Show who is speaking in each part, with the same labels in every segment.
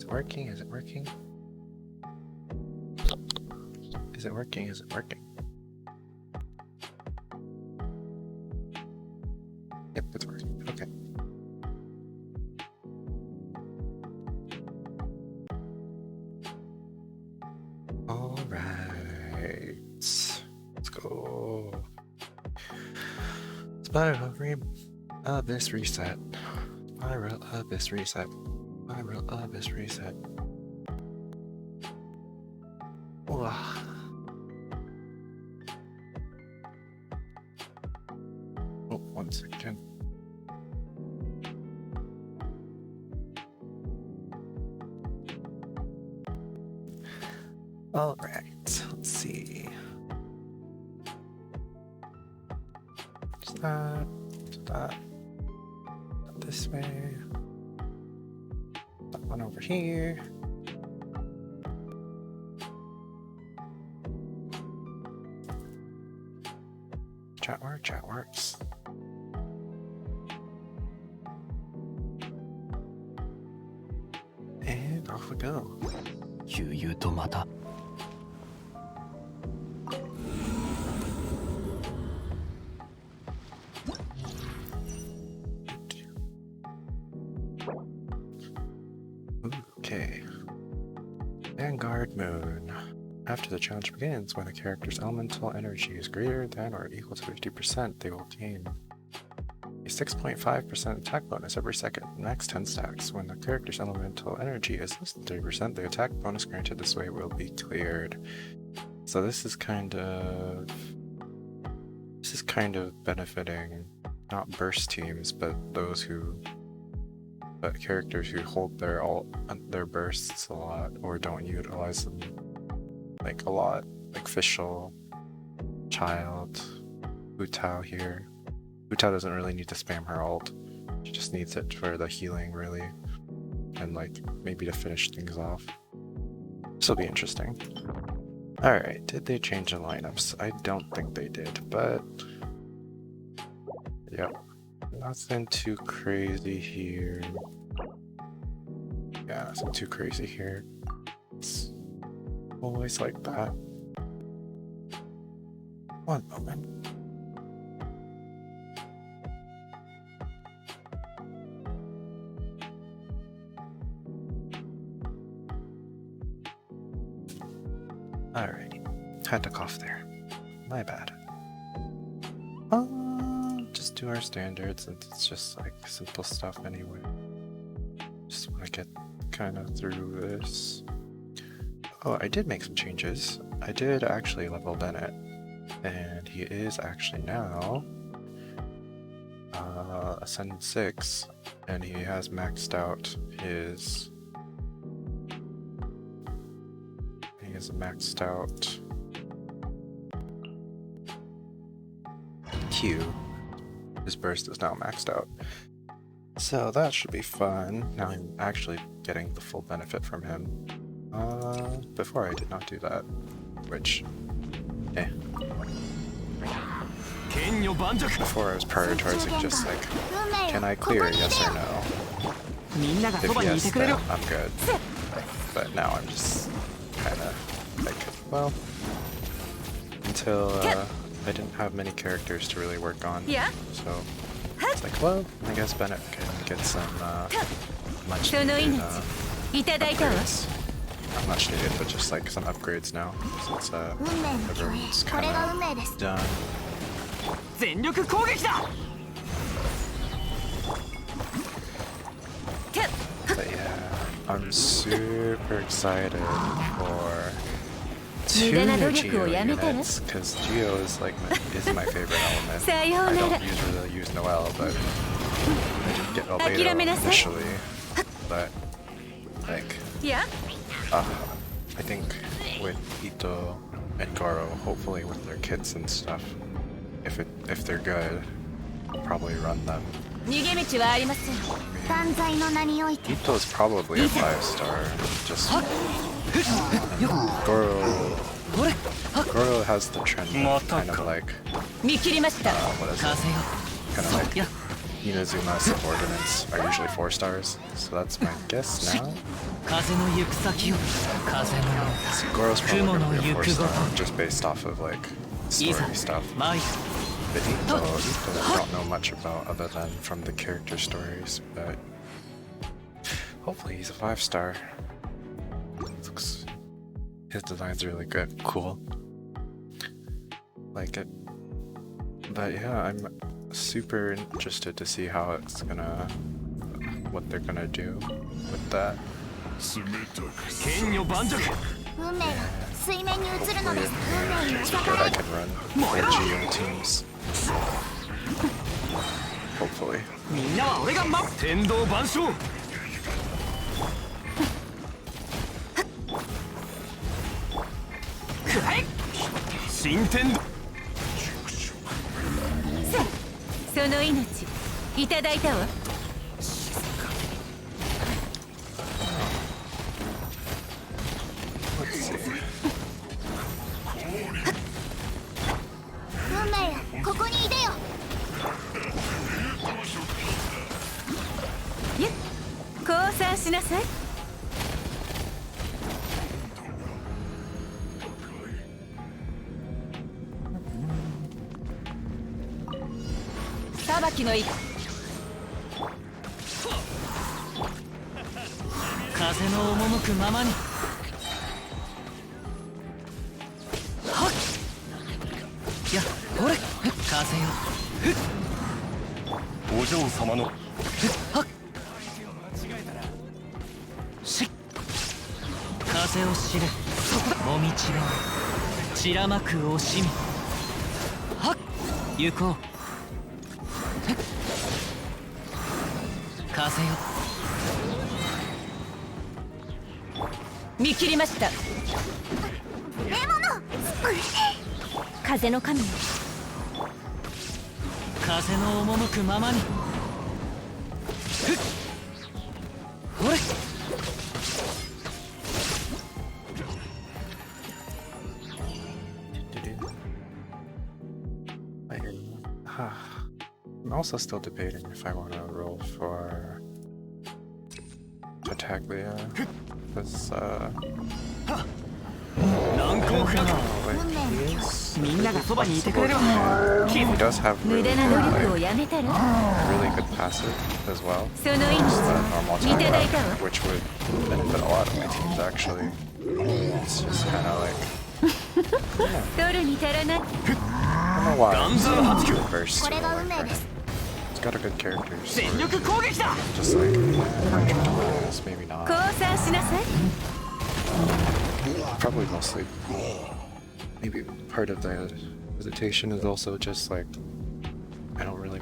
Speaker 1: Working? Is it working? Is it working? Is it working? Yep, it's working. Okay. All right. Let's go. Spiral Abyss reset. Spiral Abyss reset. Spiral Abyss reset. Wow. Oh, 1 second. All right, let's see. Stop. This way. That one over here. Chat works. And off we go. Okay. Vanguard Moon. After the challenge begins, when a character's elemental energy is greater than or equal to 50%, they will gain a 6.5% attack bonus every second, max 10 stacks. When the character's elemental energy is less than 30%, the attack bonus granted this way will be cleared. So this is kind of benefiting not burst teams, but characters who hold their bursts a lot or don't utilize them like a lot, like Fischl, Child, Tao here. Tao doesn't really need to spam her ult. She just needs it for the healing, really, and like maybe to finish things off. This will be interesting. Alright, did they change the lineups? I don't think they did, but yep. Nothing too crazy here. Yeah, nothing too crazy here. It's always like that. One moment. Alrighty. Had to cough there. My bad. Just do our standards, and it's just like simple stuff anyway. Just want to get kind of through this. Oh, I did make some changes. I did actually level Bennett, and he is actually now Ascendant 6, and he has maxed out his... He has maxed out Q. His burst is now maxed out. So that should be fun. Now I'm actually getting the full benefit from him. Before I did not do that, which, Before I was prioritizing just like, can I clear, yes or no? If yes, then I'm good. But now I'm just kinda like, well, until I didn't have many characters to really work on. So it's like, well, I guess Bennett can get some much needed upgrades. Not much needed, but just like some upgrades now, since everyone's kind of done. But yeah, I'm super excited for 2 Geo units, because Geo is like my favorite element. I don't really use Noelle, but I didn't get Albedo initially. But like, I think with Itto and Gorou, hopefully with their kits and stuff, if they're good, I'll probably run them Itto is probably a 5-star. Just Gorou has the trend of kind of like what is it? Kind of like Inazuma subordinates are usually 4 stars, so that's my guess now. So Gorou's probably gonna be a 4-star just based off of like story stuff. But Itto, I don't know much about other than from the character stories, but hopefully he's a 5-star. His design's really good, cool. Like it. But yeah, I'm super interested to see how it's gonna, what they're gonna do with that. It's good I can run 4 Geo Teams. Hopefully. Let's see. I'm also still debating if I want to roll for Tartaglia, because he does have really good passive as well. Normal attack, which would benefit a lot of my teams actually. It's just kind of like I don't know why it's reversed. It's got a good character. So just like maybe not. Probably mostly. Maybe part of the hesitation is also just like I don't really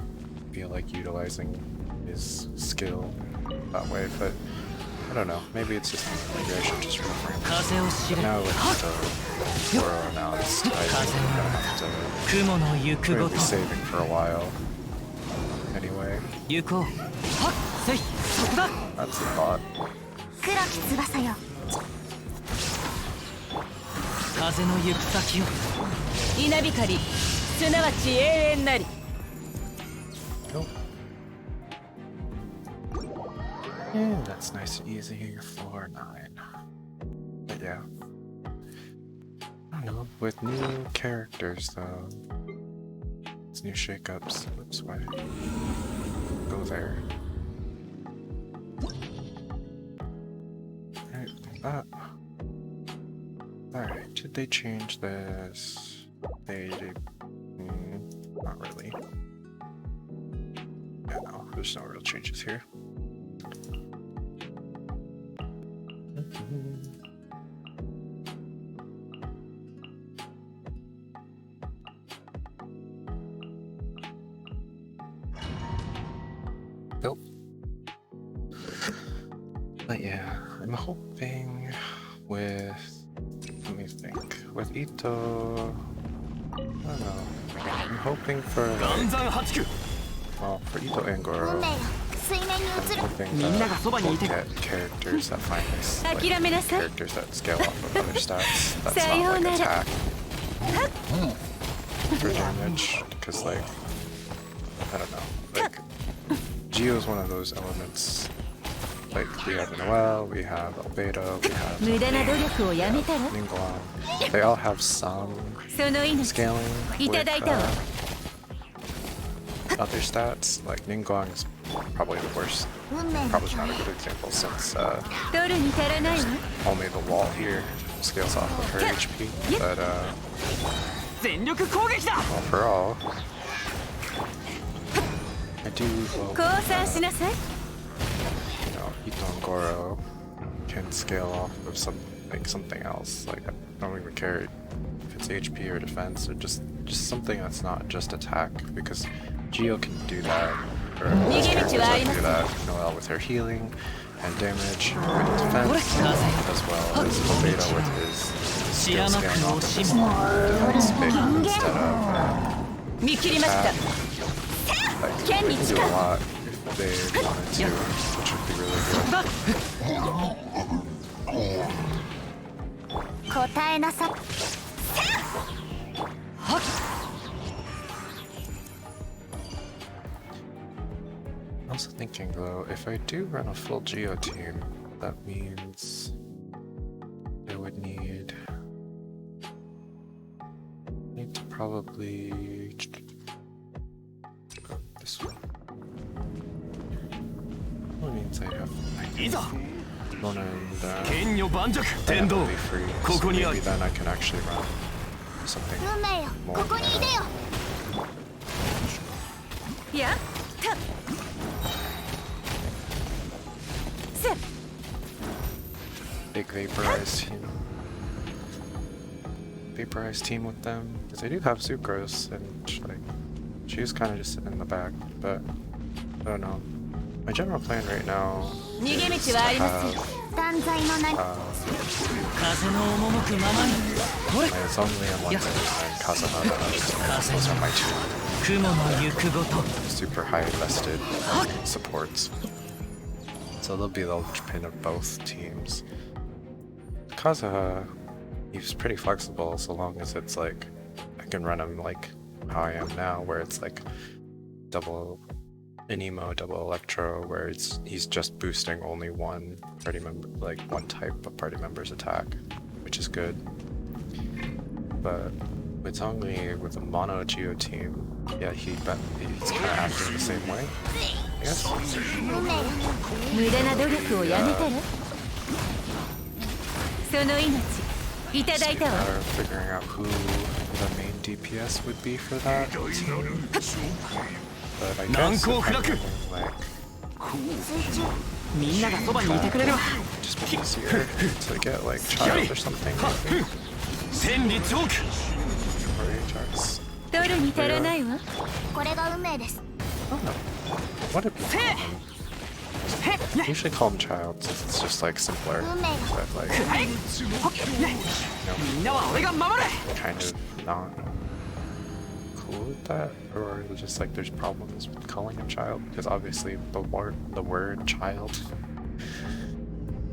Speaker 1: feel like utilizing his skill that way, but I don't know. Maybe it's just maybe I should just reframe. But now with the Gorou now, I think I'm gonna have to really be saving for a while. Anyway, that's the thought. Cool. Yeah, that's nice and easy for 9. But yeah. I don't know, with new characters though. It's new shakeups. Oops, why? Go there. Alright, that. Alright, did they change this? They not really. Yeah, no, there's no real changes here. Nope. But yeah, I'm hoping with, let me think, with Itto, I don't know, I'm hoping for like, Well, for Itto and Gorou, I'm hoping that we'll get characters that find this, like, characters that scale off of other stats. That's not like attack for damage, because like, I don't know, like, Geo is one of those elements. Like, we have Noel, we have Albedo, we have Ningguang. They all have some scaling with other stats. Like, Ningguang is probably the worst. Probably not a good example since only the wall here scales off of her HP. But, overall, I do hope Itto and Gorou can scale off of something else. Like, I don't even care if it's HP or defense or just something that's not just attack, because Geo can do that, or most characters that do that. Noelle with her healing and damage with defense, as well as Albedo with his skill scaling off of his defense big instead of attack. Like, they can do a lot if they wanted to, which would be really I'm also thinking though, if I do run a full Geo team, that means I would need to probably go this one. That means I have Mona and Bennett will be free, so maybe then I can actually run something more. Big vaporized team with them, because I do have Sucrose, and like, she's kind of just sitting in the back, but I don't know. My general plan right now is to have my Zhongli on one side and Kazuha on the other side. Those are my two super high invested supports. So they'll be the linchpin of both teams. Kazuha, he's pretty flexible so long as it's like, I can run him like how I am now, where it's like double Anemo, double Electro, where he's just boosting only one party member, like one type of party member's attack, which is good. But with Zhongli, with a mono Geo team, yeah, he's kind of acting the same way, I guess. It's a matter of figuring out who the main DPS would be for that team. But I guess if I'm running, like, just be easier to get like Child or something, maybe. Or HRs. I don't know. What would be common? I usually call him Child since it's just like simpler, but like, you know, kind of not cool with that, or just like there's problems with calling him Child, because obviously the word child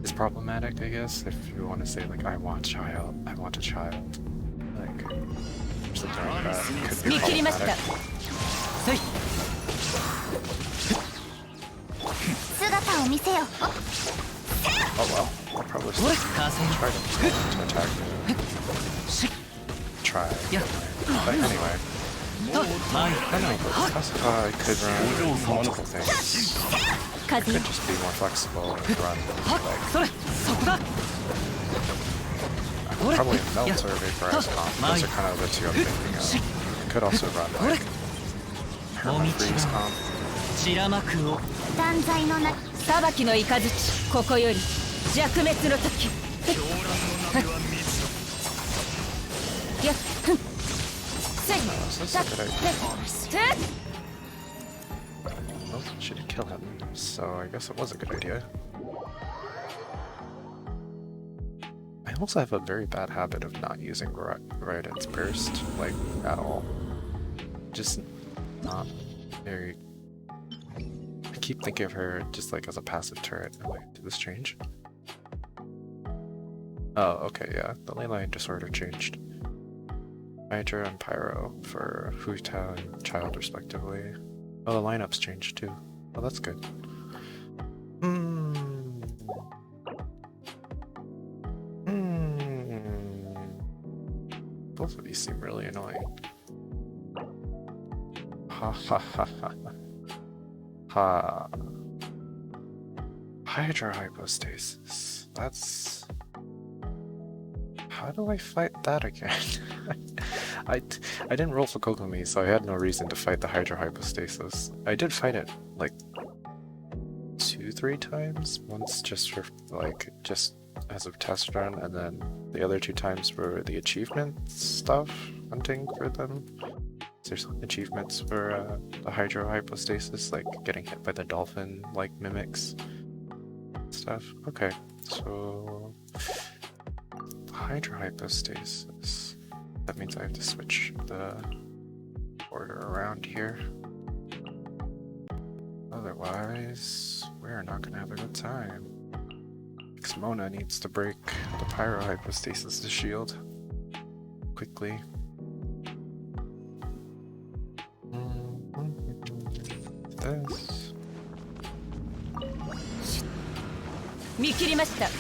Speaker 1: is problematic, I guess. If you want to say like I want a child, like something like that could be problematic. Oh well, I'll probably still try to attack him. Try. But anyway. I could run multiple things. I could just be more flexible and run like... I could probably melt or vaporize comp. Those are kind of the two I'm thinking of. I could also run like Hermit Freeze comp. So that's a good idea. Well, she did kill him, so I guess it was a good idea. I also have a very bad habit of not using Raiden's burst, like, at all. Just not very keep thinking of her just like as a passive turret. Oh, wait, did this change? Oh, okay, yeah. The ley line disorder changed. Hydra and Pyro for Hu, Tao, and Child respectively. Oh, the lineups changed too. Oh, that's good. Both of these seem really annoying. Ha ha ha ha ha. Hydra hypostasis. That's... How do I fight that again? I didn't roll for Kokomi, so I had no reason to fight the Hydra hypostasis. I did fight it like 2-3 times. Once just for like just as a test run, and then the other 2 times for the achievement stuff, hunting for them. There's achievements for the Hydra hypostasis, like getting hit by the dolphin like mimics stuff. Okay, so Hydra hypostasis. That means I have to switch the order around here. Otherwise, we're not gonna have a good time. Mona needs to break the Pyro hypostasis' shield quickly. This.
Speaker 2: 見切りました。そ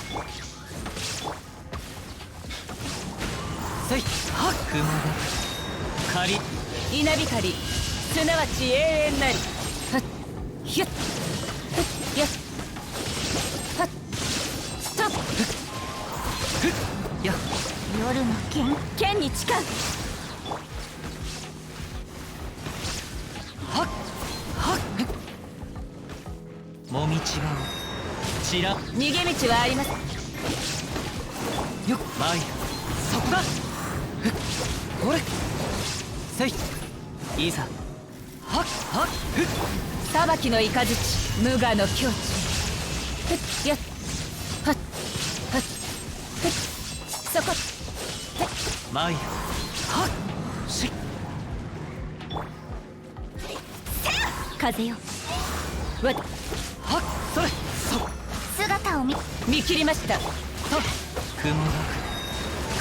Speaker 2: い、はっ、雲が仮、稲光、すなわち永遠なり。はっ、ひゅっ、やっ、はっ、ストップ。ふっ、やっ、夜の剣に誓う。はっ、はっ、もみちがお、ちら、逃げ道はあります。よっ、前、そこだ。ふっ、ほれ、せい、いざ。はっ、はっ、ふっ、裁きの雷、無我の境地。ふっ、やっ、はっ、はっ、ふっ、そこ、ふっ、前、はっ、しっ。風よ。わっ、はっ、それ、そ、姿を見切りました。と、雲が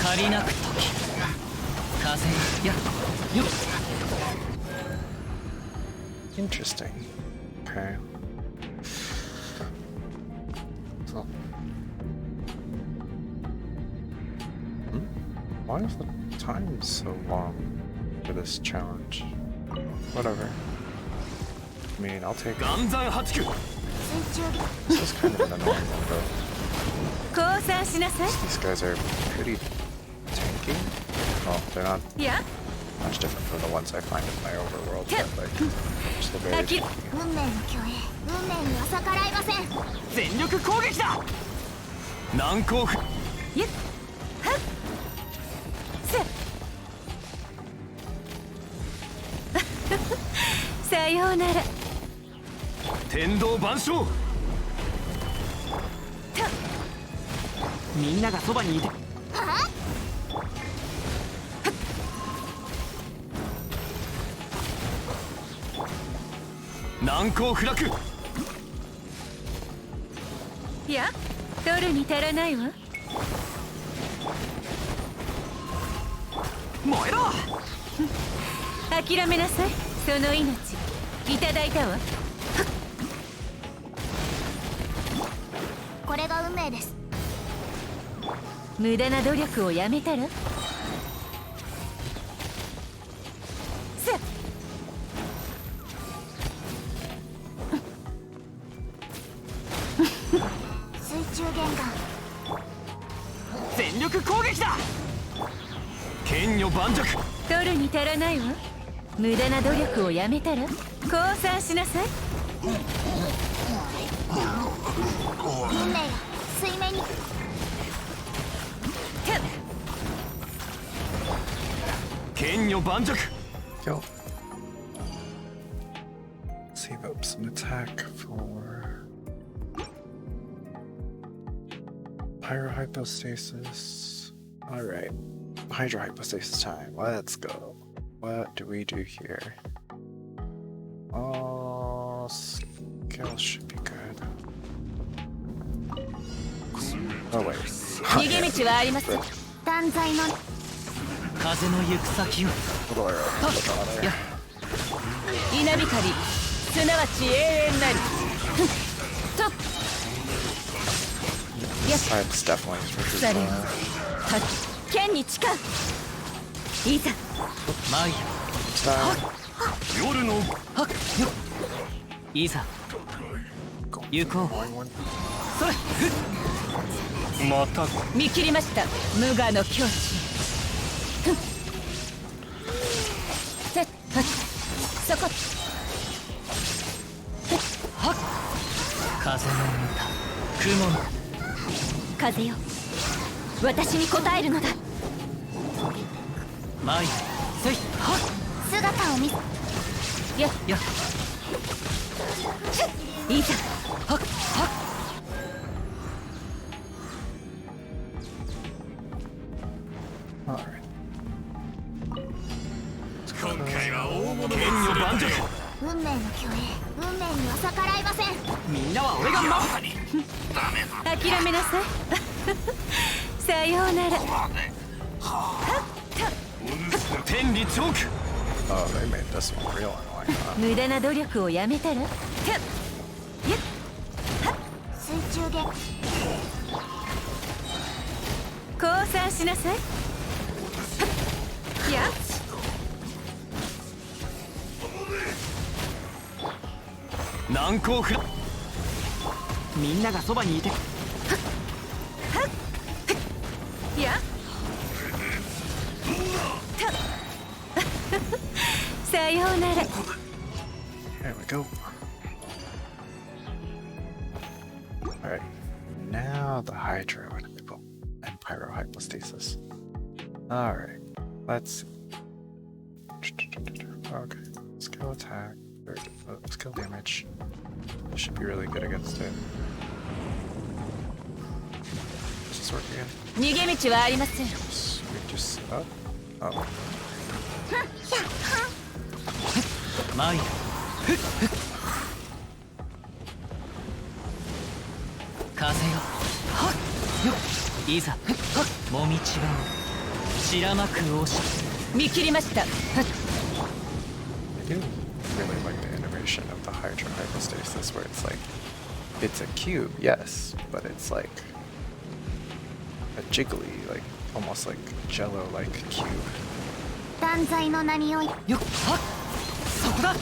Speaker 2: 借りなく時。風や、よっ。
Speaker 1: Interesting. Okay. So. Why is the time so long for this challenge? Whatever. I mean, I'll take it. This is kind of an annoying one, though. These guys are pretty tanky. Well, they're not much different from the ones I find in my overworld, but like, still very tanky.
Speaker 2: Sayonara. 天道万象。みんながそばにいて。はあ？難攻不落。いや、取るに足らないわ。燃えろ。諦めなさい。その命いただいたわ。これが運命です。無駄な努力をやめたら。せっ。水中玄関。全力攻撃だ。剣女盤石。取るに足らないわ。無駄な努力をやめたら降参しなさい。運命が水面に。剣女盤石。
Speaker 1: Yo. Save up some attack for Pyro hypostasis. Alright. Hydra hypostasis time. Let's go. What do we do here? Oh, skill should be good. Oh wait.
Speaker 2: 逃げ道はあります。断罪の風の行く先を。
Speaker 1: Little arrow.
Speaker 2: や稲光、すなわち永遠なり。と。
Speaker 1: It's definitely for
Speaker 2: 鎖を
Speaker 1: sure.
Speaker 2: 剣に誓う。いざ。マイヤ。夜の。はっよ。いざ。行こう。それ。また見切りました。無我の境地。せっはっそこ。はっ風の歌雲の風よ私に答えるのだ。前せいはっ姿を見ややいざはっはっ今回は大物剣女盤石。運命の虚栄、運命には逆らいません。みんなは俺が守る。諦めなさい。さようなら。天理チョーク。
Speaker 1: Oh, they made this one real annoying.
Speaker 2: 無駄な努力をやめたら。水中で。降参しなさい。やっ。難攻不落。みんながそばにいて。やさようなら。
Speaker 1: There we go. Alright. Now the Hydro and Pyrohypostasis. Alright. Let's see. Okay. Skill attack. Skill damage. This should be really good against it. Does this work again?
Speaker 2: 逃げ道はありません。
Speaker 1: We just oh.
Speaker 2: マイヤ風よはっよいざもみちばを白まく押し見切りました。
Speaker 1: I do really like the animation of the Hydro Hypostasis where it's like it's a cube, yes, but it's like a jiggly, like almost like jello like cube.
Speaker 2: 断罪の名においよっはっそこだ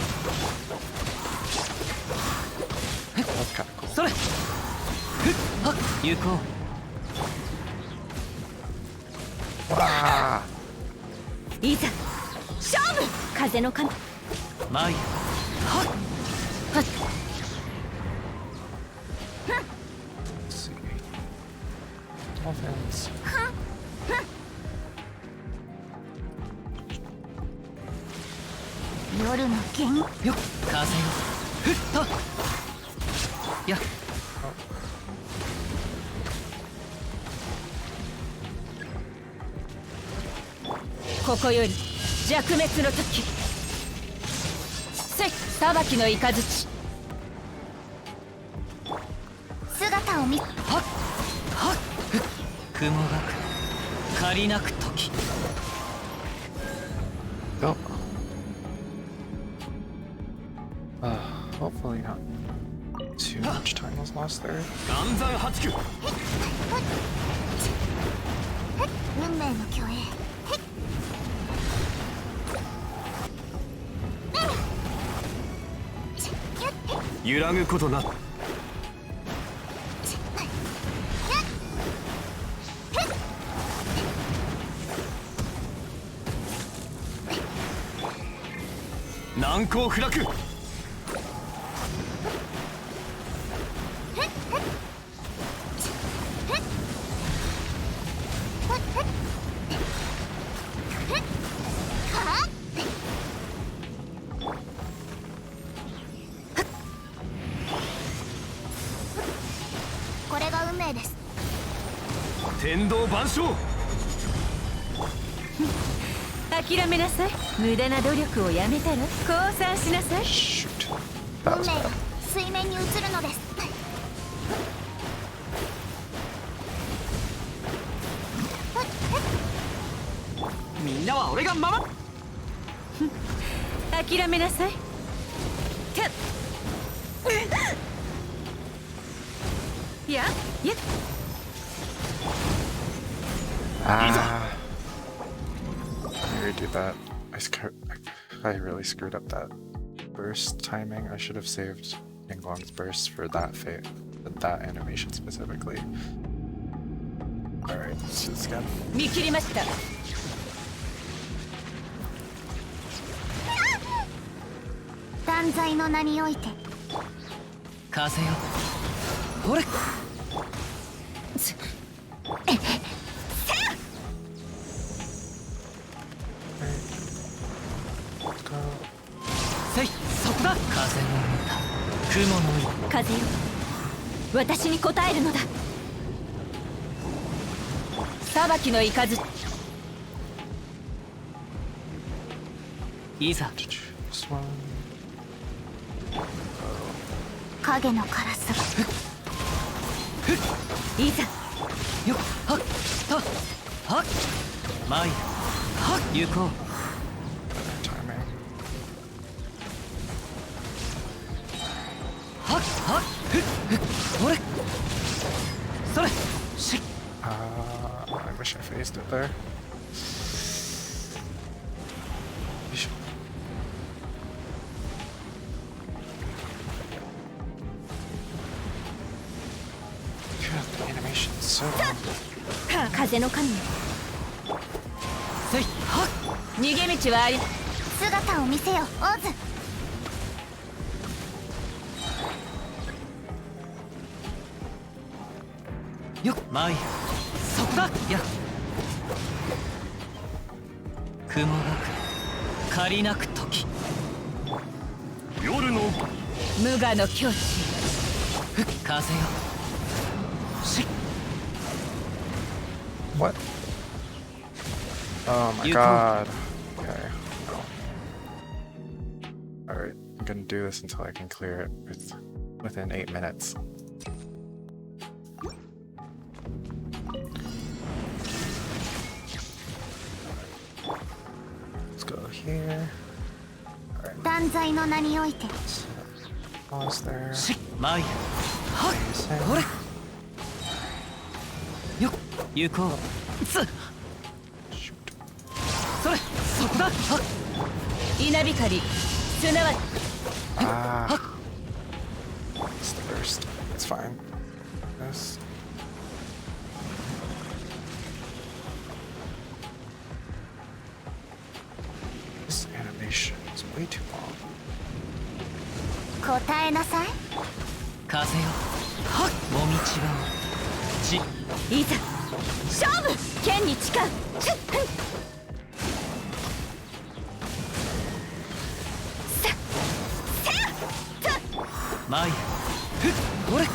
Speaker 1: That's kind of cool.
Speaker 2: それふっはっ行こう
Speaker 1: Wow.
Speaker 2: いざ勝負風の神マイヤはっはっ
Speaker 1: Let's see. Offense.
Speaker 2: 夜の剣よっ風よふっとやっここより弱滅の時せい裁きの雷姿を見はっはっ雲がく借りなく時
Speaker 1: Oh. Hopefully not too much time was lost there.
Speaker 2: 岩山八九運命の虚栄揺らぐことなく難攻不落これが運命です天道万象諦めなさい無駄な努力をやめたら降参しなさい
Speaker 1: Shoot. That was bad.
Speaker 2: 水面に
Speaker 3: に移るのです。
Speaker 2: みんなは俺が守る。
Speaker 4: 諦めなさい。やや
Speaker 1: Ah. Let me redo that. I really screwed up that burst timing. I should have saved Ningguang's burst for that that animation specifically. Alright, let's do this again.
Speaker 4: 見切りました。
Speaker 3: 断罪の名において
Speaker 2: 風よほれせいそこだ風の歌雲の色
Speaker 4: 風よ、私に応えるのだ。裁きの雷
Speaker 2: いざ
Speaker 1: This one.
Speaker 3: 影のカラスが
Speaker 4: いざ
Speaker 2: よっはっはっはっ前へはっ行こう
Speaker 1: Timing.
Speaker 2: はっはっふっふっほれそれしっ
Speaker 1: I wish I phased it there. Fischl. God, the animation's so long.
Speaker 4: 風の神よ、
Speaker 2: せいはっ
Speaker 4: 逃げ道はあり。
Speaker 3: 姿を見せよオズ。
Speaker 2: よっ前へそこだや雲がく借りなく時夜の
Speaker 4: 無我の境地。
Speaker 2: ふっ風よしっ
Speaker 1: What? Oh my
Speaker 2: You
Speaker 1: god. Okay. Alright, I'm gonna do this until I can clear it within 8 minutes. Let's go here. Alright,
Speaker 3: 断罪の名において
Speaker 1: pause there.
Speaker 2: しっ前へはっ
Speaker 1: Phase in.
Speaker 2: ほれよっ行こうつ
Speaker 1: Shoot.
Speaker 2: それそこだはっ
Speaker 4: 稲光、すなわち
Speaker 1: Ah. It's the burst. It's fine. This. This animation is way too long.
Speaker 3: 答えなさい。
Speaker 2: 風よはっもみちがち
Speaker 4: いざ勝負。剣に誓う。
Speaker 2: 前へふっほれ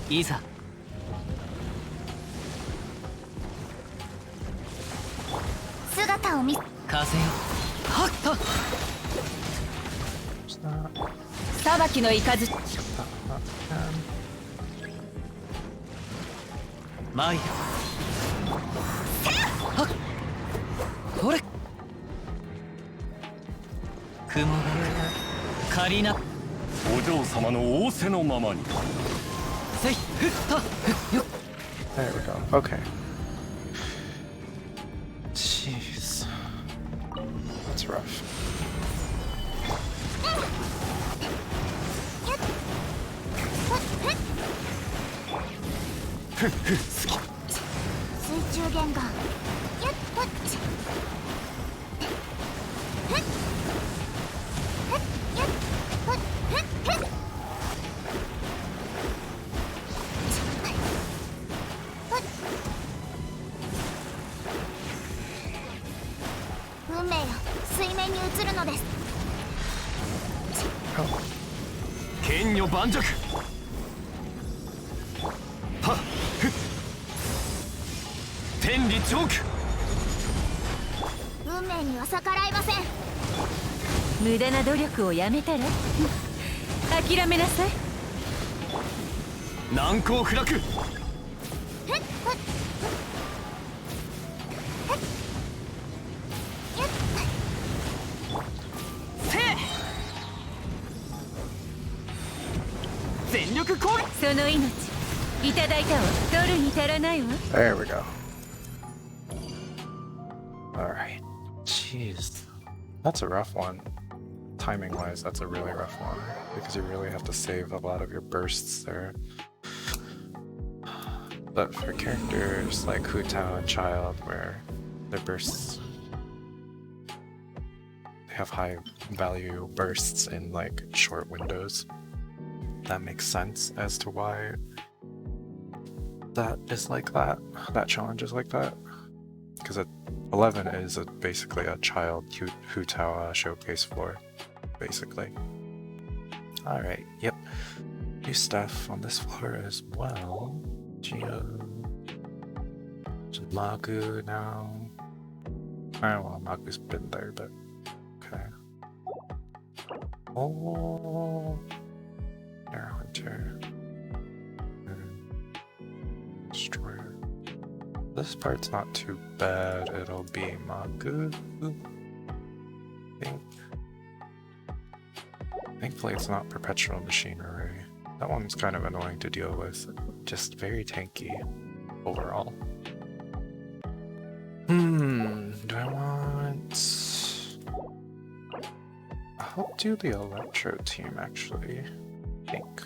Speaker 2: いざ
Speaker 3: 姿を見
Speaker 2: 風よはっはっ
Speaker 1: It's not.
Speaker 4: 裁きの雷。
Speaker 1: Not done.
Speaker 2: 前へはっほれ雲が借りな
Speaker 5: お嬢様の仰せのままに。
Speaker 2: せいふったふっよっ
Speaker 1: There we go. Okay. Jeez. That's rough.
Speaker 3: 水中言語ゆっふっちふっふっゆっふっふっふっ運命よ水面に移るのです。
Speaker 1: Oh.
Speaker 5: 剣女盤石。はっふっ天理チョーク。
Speaker 3: 運命には逆らいません。
Speaker 4: 無駄な努力をやめたら諦めなさい。
Speaker 5: 難攻不落。全力攻撃。
Speaker 4: その命いただいたわ。取るに足らないわ。
Speaker 1: There we go. Alright. Jeez. That's a rough one. Timing wise, that's a really rough one. Because you really have to save a lot of your bursts there. But for characters like Hu Tao and Child, where their bursts, they have high value bursts in like short windows, that makes sense as to why that is like that. That challenge is like that. Because 11 is basically a child Hu Tao showcase floor, basically. Alright, yep. New stuff on this floor as well. Geo. Magu now. Alright, well, Magu's been there, but okay. Oh, Air Hunter. Destroyer. This part's not too bad. It'll be Magu. I think. Thankfully, it's not perpetual machinery. That one's kind of annoying to deal with. Just very tanky overall. Do I want... I'll do the Electro team actually, I think.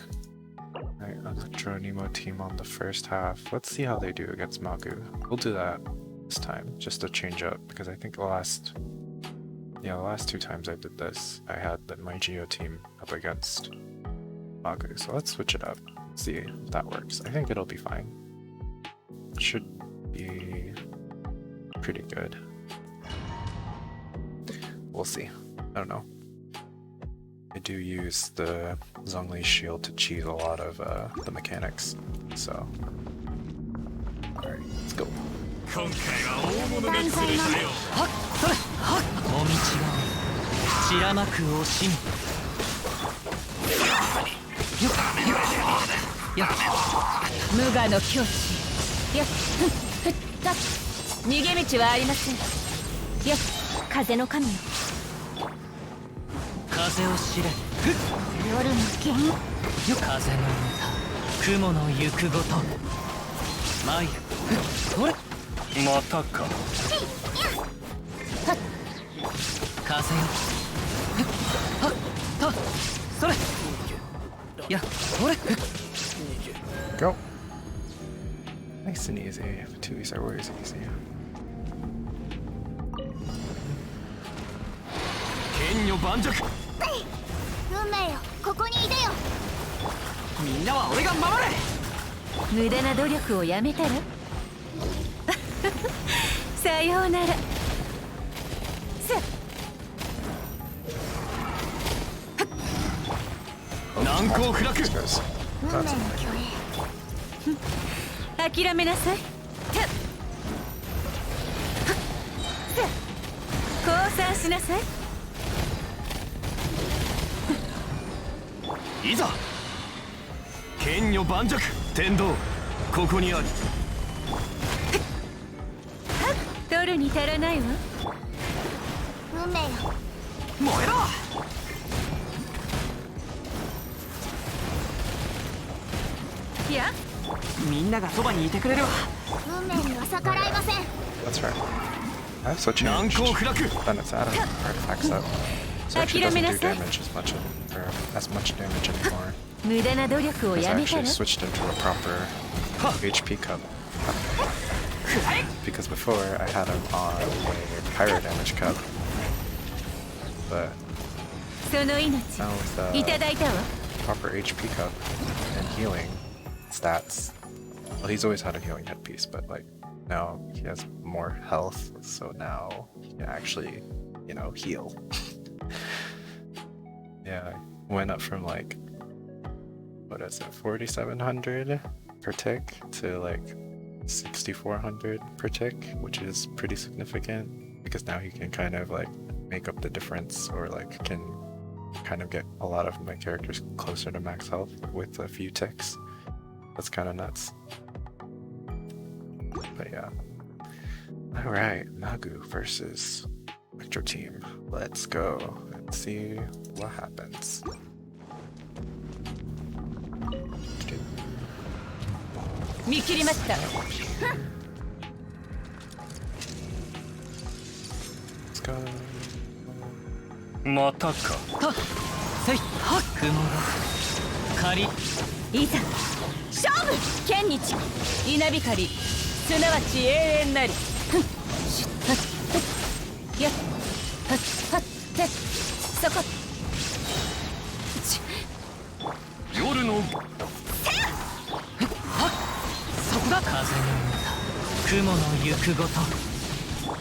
Speaker 1: Right, Electro Nemo team on the first half. Let's see how they do against Magu. We'll do that this time, just to change up, because I think the last two times I did this, I had my Geo team up against Magu, so let's switch it up, see if that works. I think it'll be fine. It should be pretty good. We'll see. I don't know. I do use the Zhongli shield to cheese a lot of the mechanics, so... Alright, let's go.
Speaker 5: 今回は大物が連れたよ。
Speaker 2: はっそれはっお道が散らまく惜しみよっよっよっ
Speaker 4: 無我の境地。よっふっふっと逃げ道はありません。よっ風の神よ。
Speaker 2: 風を知れふっ
Speaker 3: 夜の剣
Speaker 2: よ風の歌雲の行くごと舞ふっほれ
Speaker 5: またか。
Speaker 2: 風よふっはっとそれやほれふっ
Speaker 1: Go! Nice and easy. The 2s are always easy.
Speaker 5: 剣女盤石。
Speaker 3: 運命よ、ここにいでよ。
Speaker 2: みんなは俺が守れ。
Speaker 4: 無駄な努力をやめたらさようなら。
Speaker 5: 難攻不落。
Speaker 1: These guys.
Speaker 3: 運命の
Speaker 1: That's
Speaker 3: 虚栄。
Speaker 4: 諦めなさい。降参しなさい。
Speaker 5: いざ剣女盤石天道ここにあり。
Speaker 4: 取るに足らないわ。
Speaker 3: 運命よ。
Speaker 2: 燃えろ。
Speaker 4: いや
Speaker 2: みんながそばにいてくれるわ。
Speaker 3: 運命には逆らいません。
Speaker 1: That's right. I've switched
Speaker 5: 難攻不落。
Speaker 1: Bennett's artifacts up. So actually doesn't do damage as much, or as much damage anymore.
Speaker 4: 無駄な努力を
Speaker 1: It's
Speaker 4: やめた
Speaker 1: actually
Speaker 4: ら
Speaker 1: switched into a proper HP cup. Because before I had him on a pyro damage cup. But
Speaker 4: その命
Speaker 1: now with
Speaker 4: いただいたわ。
Speaker 1: proper HP cup and healing stats. Well, he's always had a healing headpiece, but like now he has more health, so now he can actually, you know, heal. Yeah, went up from like, what is it, 4,700 per tick to like 6,400 per tick, which is pretty significant because now he can kind of like make up the difference, or like can kind of get a lot of my characters closer to max health with a few ticks. That's kind of nuts. But yeah. Alright, Nagu versus Electro Team. Let's go and see what happens. Let's go.
Speaker 5: またか。
Speaker 2: せいはっ雲が仮
Speaker 4: いざ勝負剣にち稲光すなわち永遠なりふんしゅっはっふっやっはっはってそこち
Speaker 5: 夜の
Speaker 2: そこだ風の歌雲の行くごと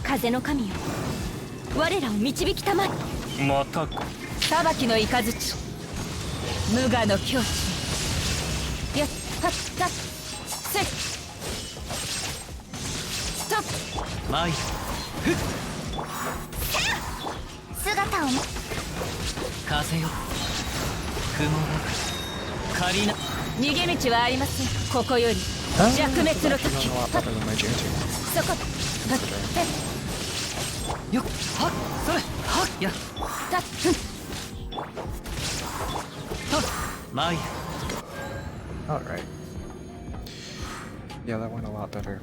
Speaker 4: 風の神よ我らを導きたまえ
Speaker 5: またか。
Speaker 4: 裁きの雷無我の境地やっはっはっせっと
Speaker 2: 参る
Speaker 3: 姿をも
Speaker 2: 風よ雲が仮な
Speaker 4: 逃げ道はありませんここより弱滅の時
Speaker 1: Actually done a lot better than my Geo Team.
Speaker 4: そこはっ
Speaker 2: よっはっそれはっやっ
Speaker 4: たっふん
Speaker 2: と参る
Speaker 1: Alright. Yeah, that went a lot better.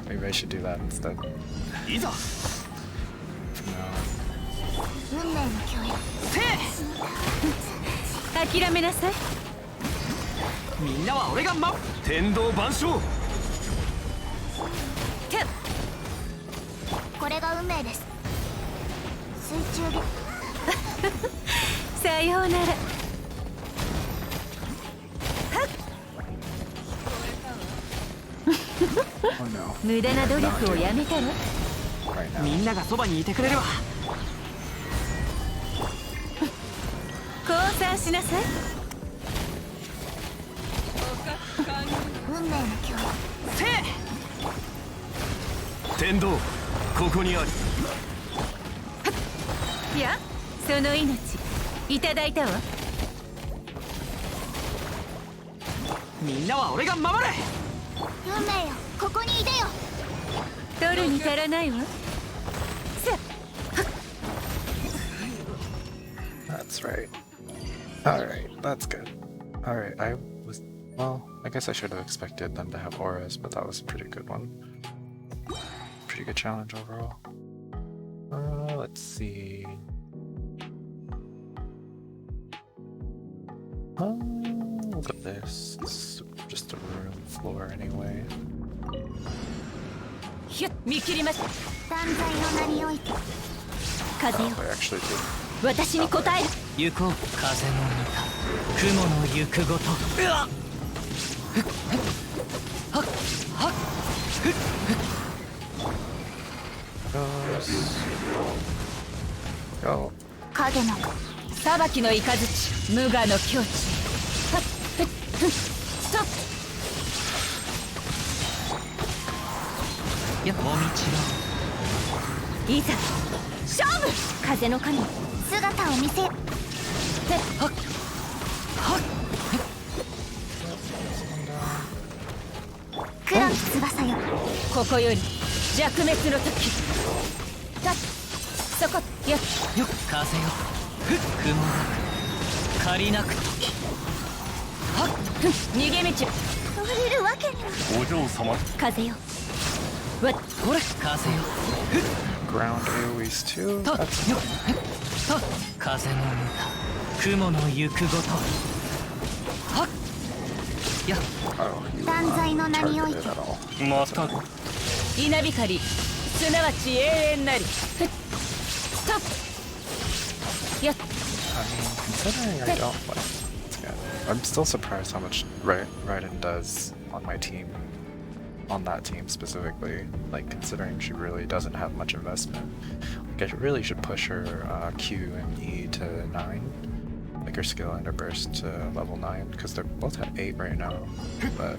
Speaker 1: Maybe I should do that instead.
Speaker 5: いざ。
Speaker 1: No.
Speaker 3: 運命の共演
Speaker 4: 諦めなさい
Speaker 2: みんなは俺が守る
Speaker 5: 天道万象。
Speaker 3: これが運命です水中で
Speaker 4: さようなら
Speaker 1: Oh no.
Speaker 4: 無駄な努力をやめたら
Speaker 1: Right now.
Speaker 2: みんながそばにいてくれるわ
Speaker 4: 降参しなさい
Speaker 3: 運命の共演
Speaker 2: せ
Speaker 5: 天道ここにあり。
Speaker 4: いやその命いただいたわ
Speaker 2: みんなは俺が守れ
Speaker 3: 運命よここにいでよ
Speaker 4: 取るに足らないわさ
Speaker 1: That's right. Alright, that's good. Alright, well, I guess I should have expected them to have auras, but that was a pretty good one. Pretty good challenge overall. Let's see. Look at this. It's just a room floor anyway.
Speaker 4: ひゅっ見切りました
Speaker 3: 断罪の名において
Speaker 4: 風よ
Speaker 1: I actually did.
Speaker 4: 私に答える
Speaker 2: 行こう風の歌雲の行くごとうわっふっふっはっはっふっふっ
Speaker 1: Go.
Speaker 3: 影の
Speaker 4: 裁きの雷無我の境地はっふっふっと
Speaker 2: やもみちろ
Speaker 4: いざ勝負風の神
Speaker 3: 姿を見せ
Speaker 2: はっはっ
Speaker 3: 黒き翼よ
Speaker 4: ここより弱滅の時たっそこやっ
Speaker 2: よっ風よふっ雲が借りなく時はっ
Speaker 4: ふん逃げ道
Speaker 3: 降りるわけには
Speaker 5: お嬢様。
Speaker 4: 風よわっ
Speaker 2: ほれ風よ
Speaker 1: Ground AoEs too?
Speaker 2: と
Speaker 1: That's
Speaker 2: よっふっと風の歌雲の行くごとはっやっ
Speaker 1: oh, you
Speaker 3: 断罪の名におい
Speaker 1: targeted
Speaker 3: て
Speaker 1: at all.
Speaker 5: またか。
Speaker 4: 稲光すなわち永遠なりふっとやっ
Speaker 1: I mean, considering I don't like, yeah, I'm still surprised how much Raiden does on my team, on that team specifically. Like considering she really doesn't have much investment, like I really should push her Q and E to 9, like her skill and her burst to level 9, because they're both at 8 right now. But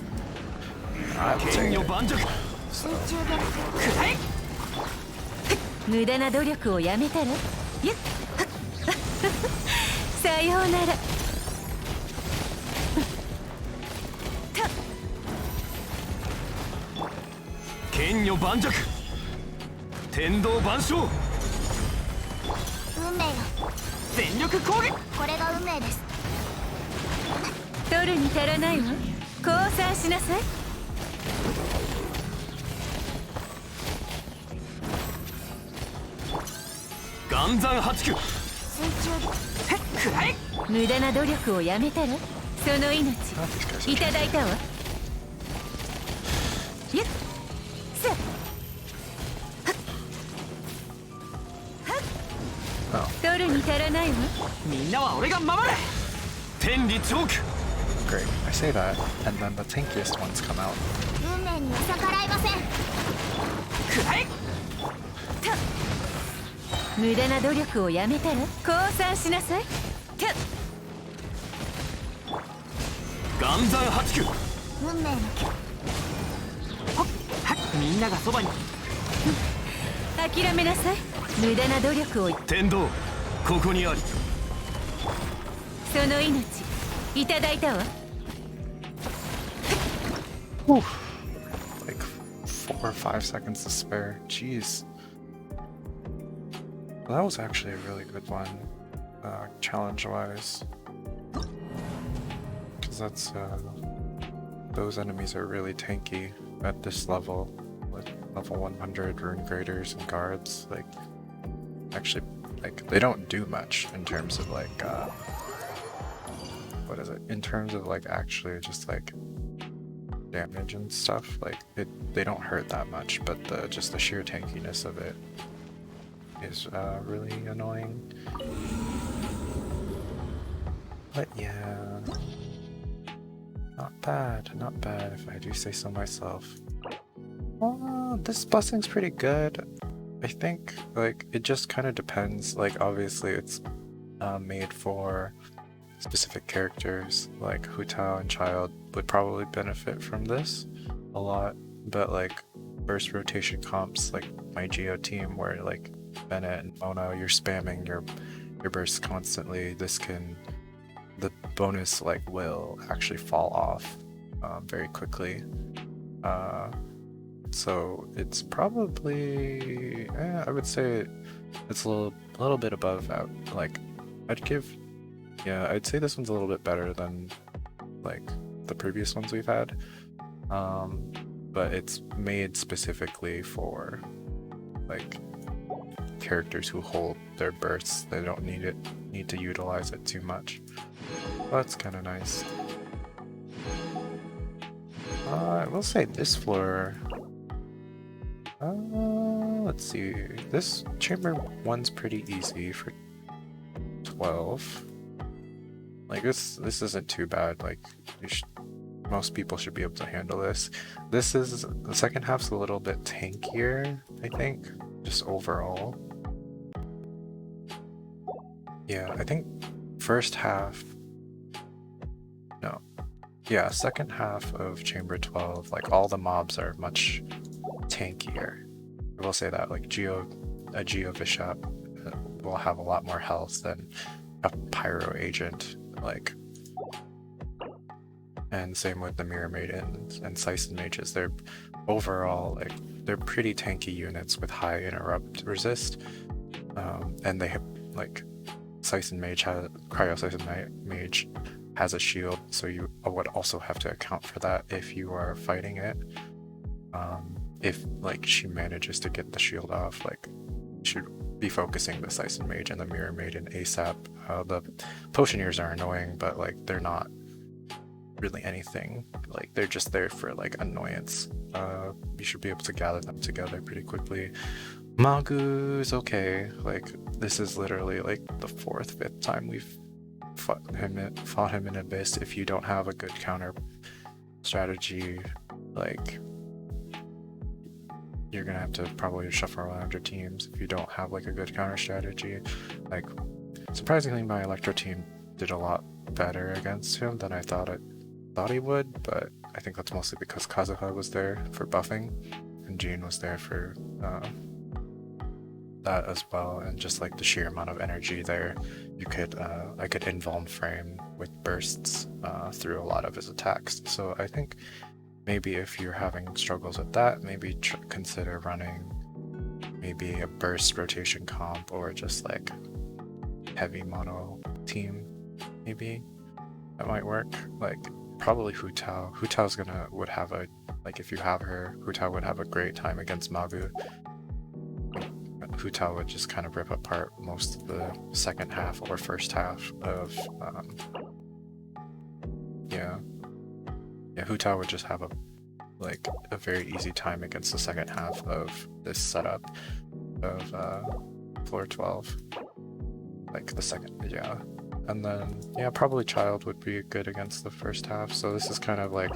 Speaker 1: I'm
Speaker 5: 剣
Speaker 1: taking
Speaker 5: 女
Speaker 1: it.
Speaker 5: 盤石。
Speaker 1: So
Speaker 3: 水中で
Speaker 2: くらえ
Speaker 4: 無駄な努力をやめたら。やっさようなら。
Speaker 5: 剣女盤石天道万象
Speaker 3: 運命よ、
Speaker 2: 全力攻撃。
Speaker 3: これが運命です。
Speaker 4: 取るに足らないわ。降参しなさい。
Speaker 5: 岩山八九
Speaker 3: 水中で
Speaker 2: くらえ。
Speaker 4: 無駄な努力をやめたら、その命
Speaker 1: Oh, these guys are
Speaker 4: いただいたわ。やっさ
Speaker 1: Oh,
Speaker 4: 取るに足らないわ。
Speaker 2: みんなは俺が守れ。
Speaker 5: 天理チョーク
Speaker 1: great. I say that, and then the tankiest ones come out.
Speaker 3: 運命には逆らいません。
Speaker 2: くらえ。
Speaker 4: 無駄な努力をやめたら、降参しなさい。た
Speaker 5: 岩山八九
Speaker 3: 運命の
Speaker 2: みんながそばに。
Speaker 4: 諦めなさい。無駄な努力を。
Speaker 5: 天道ここにあり。
Speaker 4: その命いただいたわ。
Speaker 1: Like 4 or 5 seconds to spare. Jeez. Well, that was actually a really good one, challenge-wise. Because that's those enemies are really tanky at this level, like level 100 rune graders and guards. Like, actually, like they don't do much in terms of like what is it? In terms of like actually just like damage and stuff. Like they don't hurt that much, but just the sheer tankiness of it is really annoying. But yeah, not bad if I do say so myself. This blessing's pretty good. I think like it just kind of depends. Like obviously it's made for specific characters. Like Tao and Child would probably benefit from this a lot, but like burst rotation comps like my Geo Team where like Bennett and Mona, you're spamming your bursts constantly. The bonus like will actually fall off very quickly. So it's probably I would say it's a little bit above out. Like I'd say this one's a little bit better than like the previous ones we've had. But it's made specifically for like characters who hold their bursts. They don't need to utilize it too much. Well, that's kind of nice. I will say this floor. Let's see. This chamber one's pretty easy for 12. Like this isn't too bad. Like most people should be able to handle this. This is the second half's a little bit tankier, I think, just overall. Yeah, I think first half. No. Yeah, second half of Chamber 12, like all the mobs are much tankier. I will say that, like a Geo Bishop will have a lot more health than a Pyro Agent, like. And same with the Mirror Maidens and Siphon Mages. They're overall like they're pretty tanky units with high interrupt resist, and they have like Cryo Siphon Mage has a shield, so you would also have to account for that if you are fighting it. If like she manages to get the shield off, like you should be focusing the Siphon Mage and the Mirror Maiden ASAP. The Potioneers are annoying, but like they're not really anything. Like they're just there for like annoyance. You should be able to gather them together pretty quickly. Magu's okay. Like this is literally like the 4th, 5th time we've fought him in Abyss. If you don't have a good counter strategy, like you're gonna have to probably shuffle around your teams if you don't have like a good counter strategy. Like surprisingly, my Electro team did a lot better against him than I thought he would, but I think that's mostly because Kazuha was there for buffing and Jean was there for that as well, and just like the sheer amount of energy there, you could I could invuln frame with bursts through a lot of his attacks. So I think maybe if you're having struggles with that, maybe consider running maybe a burst rotation comp or just like heavy mono team. Maybe that might work. Like probably Hu Tao. Hu Tao's would have a, like if you have her, Hu Tao would have a great time against Magu. Hu Tao would just kind of rip apart most of the second half or first half of Hu Tao would just have a very easy time against the second half of this setup of floor 12. Like the second, and then probably Child would be good against the first half. So this is kind of a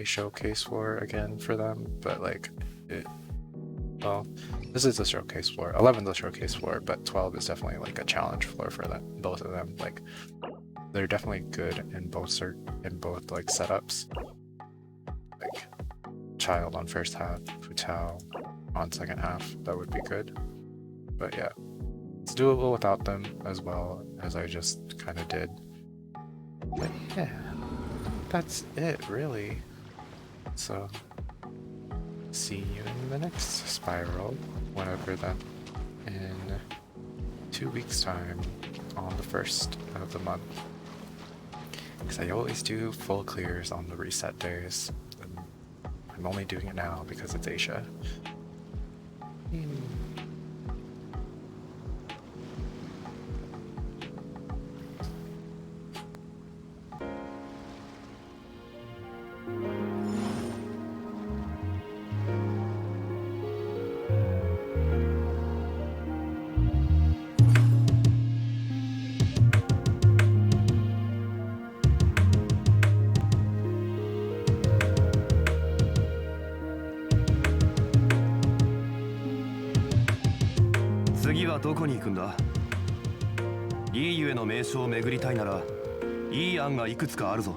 Speaker 1: showcase floor again for them, but this is a showcase floor. 11 is a showcase floor, but 12 is definitely like a challenge floor for them. Both of them, like they're definitely good in both setups. Like Child on first half, Hu Tao on second half. That would be good. But yeah, it's doable without them as well, as I just kind of did. But yeah, that's it really. So see you in the next spiral, whenever then, in 2 weeks time on the 1st of the month. Because I always do full clears on the reset days. And I'm only doing it now because it's Asia.
Speaker 5: 次はどこに行くんだ？いいゆえの名所を巡りたいならいい案がいくつかあるぞ。